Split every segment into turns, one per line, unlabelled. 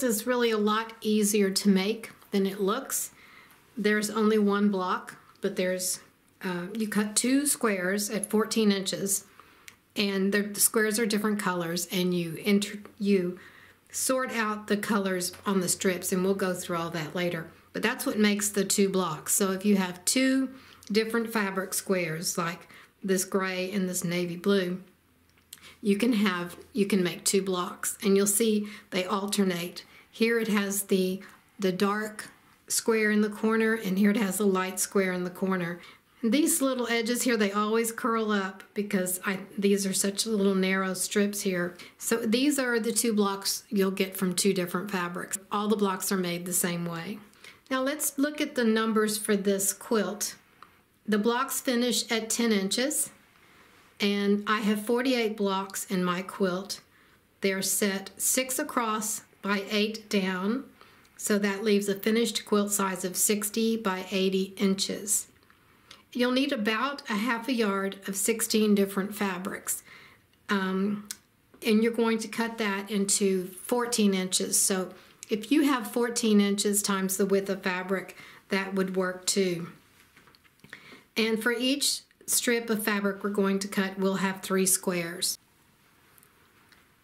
is really a lot easier to make than it looks. There's only one block, but there's you cut 2 squares at 14 inches, and the squares are different colors, and you sort out the colors on the strips, and we'll go through all that later. But that's what makes the 2 blocks. So if you have 2 different fabric squares, like this gray and this navy blue, you can make 2 blocks, and you'll see they alternate. Here it has the dark square in the corner, and here it has the light square in the corner. And these little edges here, they always curl up because these are such little narrow strips here. So these are the 2 blocks you'll get from 2 different fabrics. All the blocks are made the same way. Now let's look at the numbers for this quilt. The blocks finish at 10 inches, and I have 48 blocks in my quilt. They're set 6 across by 8 down, so that leaves a finished quilt size of 60 by 80 inches. You'll need about a ½ yard of 16 different fabrics, and you're going to cut that into 14 inches. So if you have 14 inches times the width of fabric, that would work too. And for each strip of fabric we're going to cut, we'll have 3 squares.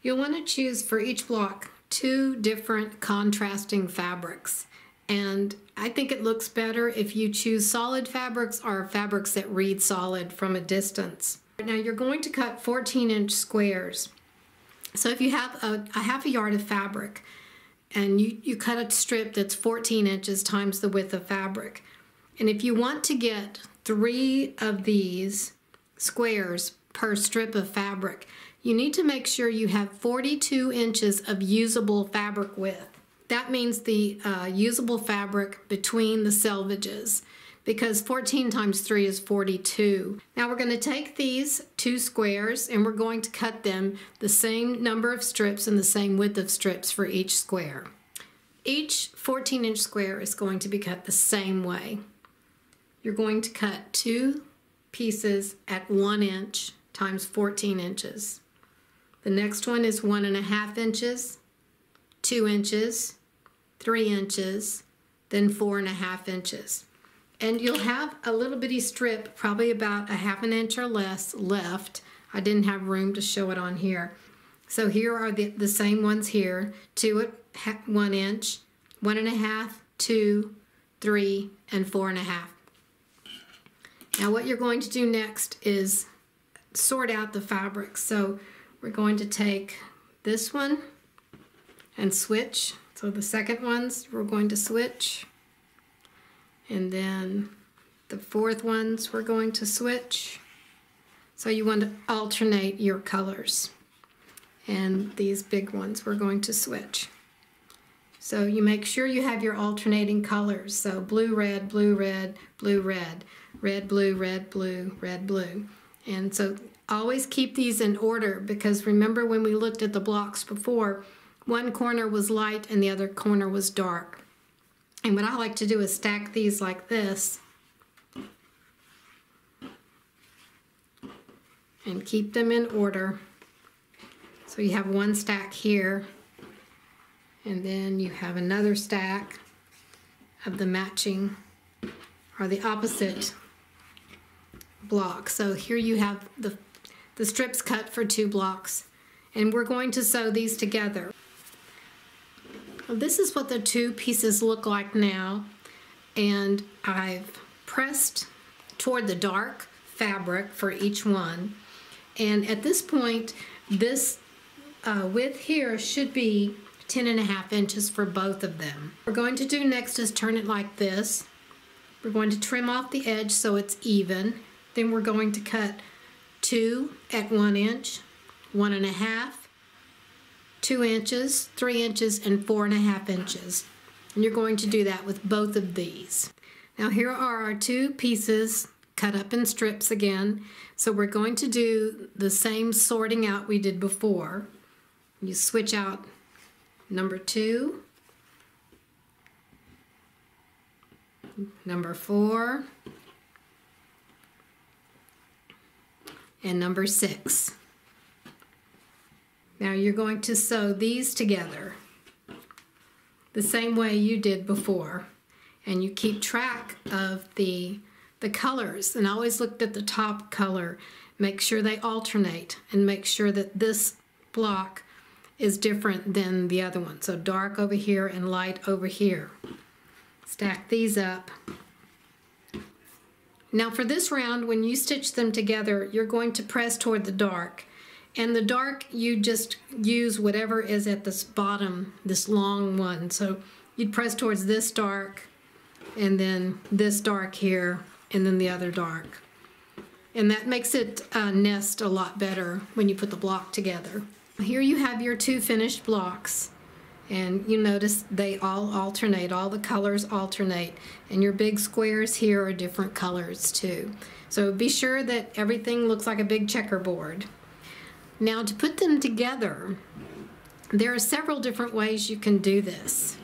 You'll want to choose for each block 2 different contrasting fabrics, and I think it looks better if you choose solid fabrics or fabrics that read solid from a distance. Now you're going to cut 14-inch squares. So if you have a ½ yard of fabric and you cut a strip that's 14 inches times the width of fabric, and if you want to get 3 of these squares per strip of fabric, you need to make sure you have 42 inches of usable fabric width. That means the usable fabric between the selvages, because 14 times 3 is 42. Now we're going to take these 2 squares and we're going to cut them the same number of strips and the same width of strips for each square. Each 14-inch square is going to be cut the same way. You're going to cut 2 pieces at 1 inch times 14 inches. The next one is 1½ inches, 2 inches, 3 inches, then 4½ inches. And you'll have a little bitty strip, probably about ½ inch or less left. I didn't have room to show it on here. So here are the same ones here, 2 at 1 inch, 1½, 2, 3, and 4½. Now what you're going to do next is sort out the fabrics. So we're going to take this one and switch. So the second ones we're going to switch, and then the 4th ones we're going to switch. So you want to alternate your colors, and these big ones we're going to switch. So you make sure you have your alternating colors. So blue, red, blue, red, blue, red, red, blue, red, blue, red, blue. And so always keep these in order, because remember when we looked at the blocks before, one corner was light and the other corner was dark. And what I like to do is stack these like this and keep them in order. So you have one stack here, and then you have another stack of the matching or the opposite block. So here you have the strips cut for 2 blocks, and we're going to sew these together. This is what the 2 pieces look like now, and I've pressed toward the dark fabric for each one, and at this point this width here should be 10½ inches for both of them. What we're going to do next is turn it like this. We're going to trim off the edge so it's even. Then we're going to cut 2 at 1 inch, 1½, 2 inches, 3 inches, and 4½ inches. And you're going to do that with both of these. Now here are our 2 pieces cut up in strips again. So we're going to do the same sorting out we did before. You switch out number 2, number 4, and number 6. Now you're going to sew these together. the same way you did before. And you keep track of the colors. And I always looked at the top color. Make sure they alternate and make sure that this block is different than the other one. So dark over here and light over here. Stack these up. Now for this round, when you stitch them together, you're going to press toward the dark. And the dark, you just use whatever is at this bottom, this long one. So you'd press towards this dark, and then this dark here, and then the other dark. And that makes it nest a lot better when you put the block together. Here you have your two finished blocks. And you notice they all alternate, all the colors alternate, and your big squares here are different colors too. So be sure that everything looks like a big checkerboard. Now to put them together, there are several different ways you can do this.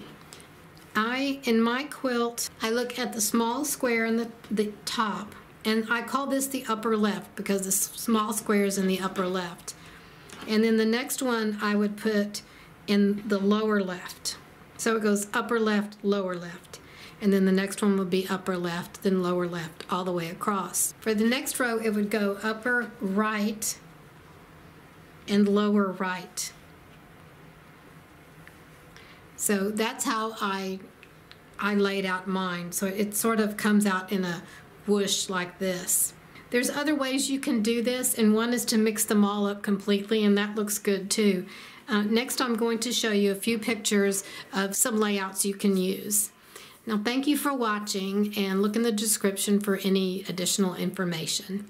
In my quilt, I look at the small square in the top, and I call this the upper left because the small square is in the upper left. And then the next one I would put in the lower left. So it goes upper left, lower left. And then the next one would be upper left, then lower left, all the way across. For the next row, it would go upper right and lower right. So that's how I laid out mine. So it sort of comes out in a whoosh like this. There's other ways you can do this, and one is to mix them all up completely, and that looks good too. Next, I'm going to show you a few pictures of some layouts you can use. Now, thank you for watching, and look in the description for any additional information.